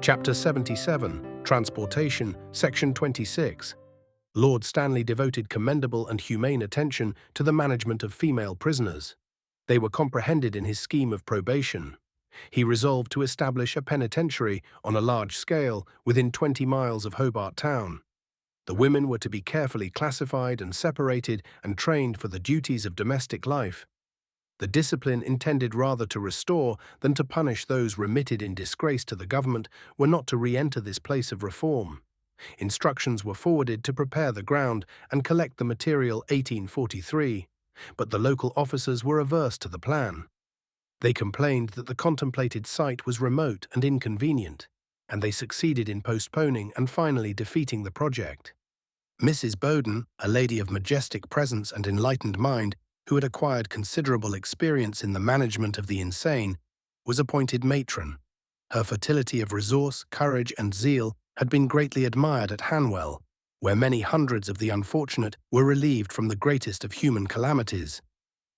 Chapter 77, Transportation, Section 26. Lord Stanley devoted commendable and humane attention to the management of female prisoners. They were comprehended in his scheme of probation. He resolved to establish a penitentiary on a large scale within 20 miles of Hobart Town. The women were to be carefully classified and separated and trained for the duties of domestic life. The discipline intended rather to restore than to punish those remitted in disgrace to the government were not to re-enter this place of reform. Instructions were forwarded to prepare the ground and collect the material 1843, but the local officers were averse to the plan. They complained that the contemplated site was remote and inconvenient, and they succeeded in postponing and finally defeating the project. Mrs. Bowden, a lady of majestic presence and enlightened mind, who had acquired considerable experience in the management of the insane, was appointed matron. Her fertility of resource, courage, and zeal had been greatly admired at Hanwell, where many hundreds of the unfortunate were relieved from the greatest of human calamities.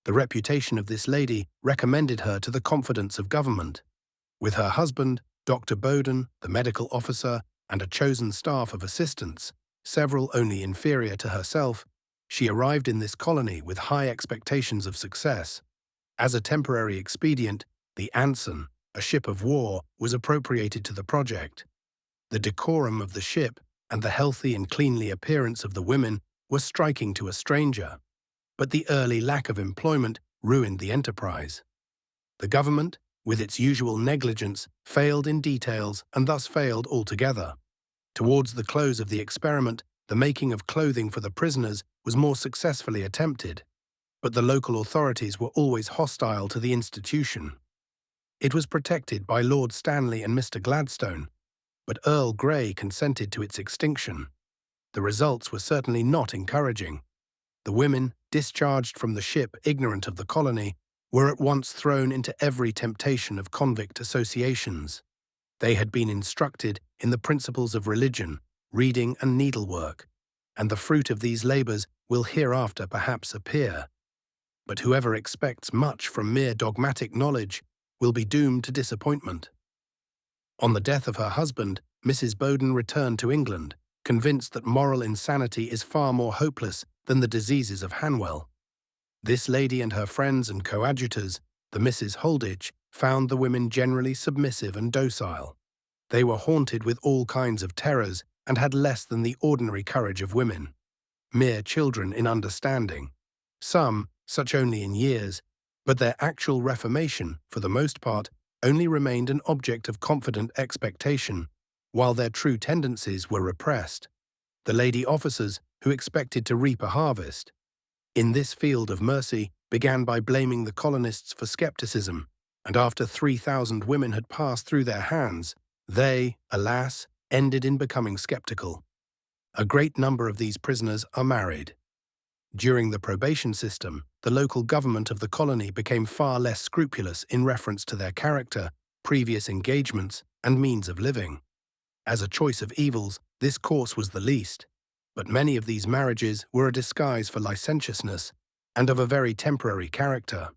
The reputation of this lady recommended her to the confidence of government. With her husband, Dr. Bowden, the medical officer, and a chosen staff of assistants, several only inferior to herself, she arrived in this colony with high expectations of success. As a temporary expedient, the Anson, a ship of war, was appropriated to the project. The decorum of the ship and the healthy and cleanly appearance of the women were striking to a stranger, but the early lack of employment ruined the enterprise. The government, with its usual negligence, failed in details and thus failed altogether. Towards the close of the experiment, the making of clothing for the prisoners was more successfully attempted, but the local authorities were always hostile to the institution. It was protected by Lord Stanley and Mr. Gladstone, but Earl Grey consented to its extinction. The results were certainly not encouraging. The women, discharged from the ship ignorant of the colony, were at once thrown into every temptation of convict associations. They had been instructed in the principles of religion, reading and needlework, and the fruit of these labors will hereafter perhaps appear. But whoever expects much from mere dogmatic knowledge will be doomed to disappointment. On the death of her husband, Mrs. Bowden returned to England, convinced that moral insanity is far more hopeless than the diseases of Hanwell. This lady and her friends and coadjutors, the Misses Holditch, found the women generally submissive and docile. They were haunted with all kinds of terrors and had less than the ordinary courage of women. Mere children in understanding. Some, such only in years, but their actual reformation, for the most part, only remained an object of confident expectation, while their true tendencies were repressed. The lady officers, who expected to reap a harvest, in this field of mercy, began by blaming the colonists for skepticism, and after 3,000 women had passed through their hands, they, alas, ended in becoming skeptical. A great number of these prisoners are married. During the probation system, the local government of the colony became far less scrupulous in reference to their character, previous engagements, and means of living. As a choice of evils, this course was the least, but many of these marriages were a disguise for licentiousness and of a very temporary character.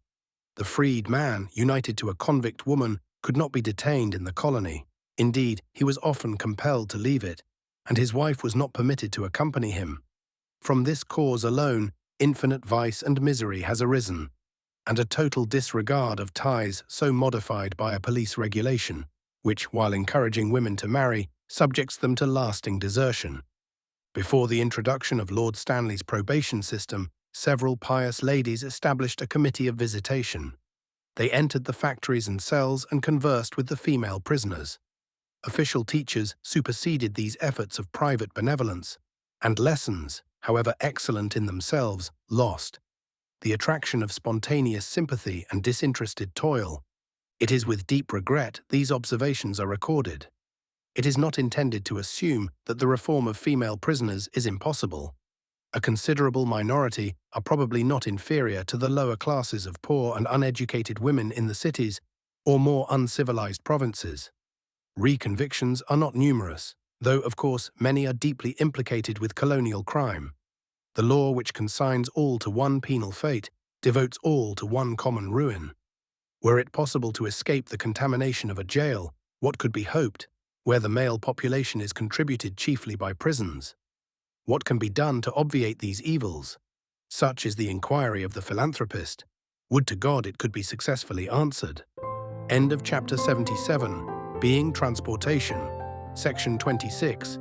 The freed man, united to a convict woman, could not be detained in the colony. Indeed, he was often compelled to leave it, and his wife was not permitted to accompany him. From this cause alone, infinite vice and misery has arisen, and a total disregard of ties so modified by a police regulation, which, while encouraging women to marry, subjects them to lasting desertion. Before the introduction of Lord Stanley's probation system, several pious ladies established a committee of visitation. They entered the factories and cells and conversed with the female prisoners. Official teachers superseded these efforts of private benevolence, and lessons, however excellent in themselves, lost the attraction of spontaneous sympathy and disinterested toil. It is with deep regret these observations are recorded. It is not intended to assume that the reform of female prisoners is impossible. A considerable minority are probably not inferior to the lower classes of poor and uneducated women in the cities or more uncivilized provinces. Reconvictions are not numerous, though, of course, many are deeply implicated with colonial crime. The law which consigns all to one penal fate devotes all to one common ruin. Were it possible to escape the contamination of a jail, what could be hoped? where the male population is contributed chiefly by prisons. What can be done to obviate these evils? Such is the inquiry of the philanthropist. Would to God it could be successfully answered. End of chapter 77, Being Transportation, section 26.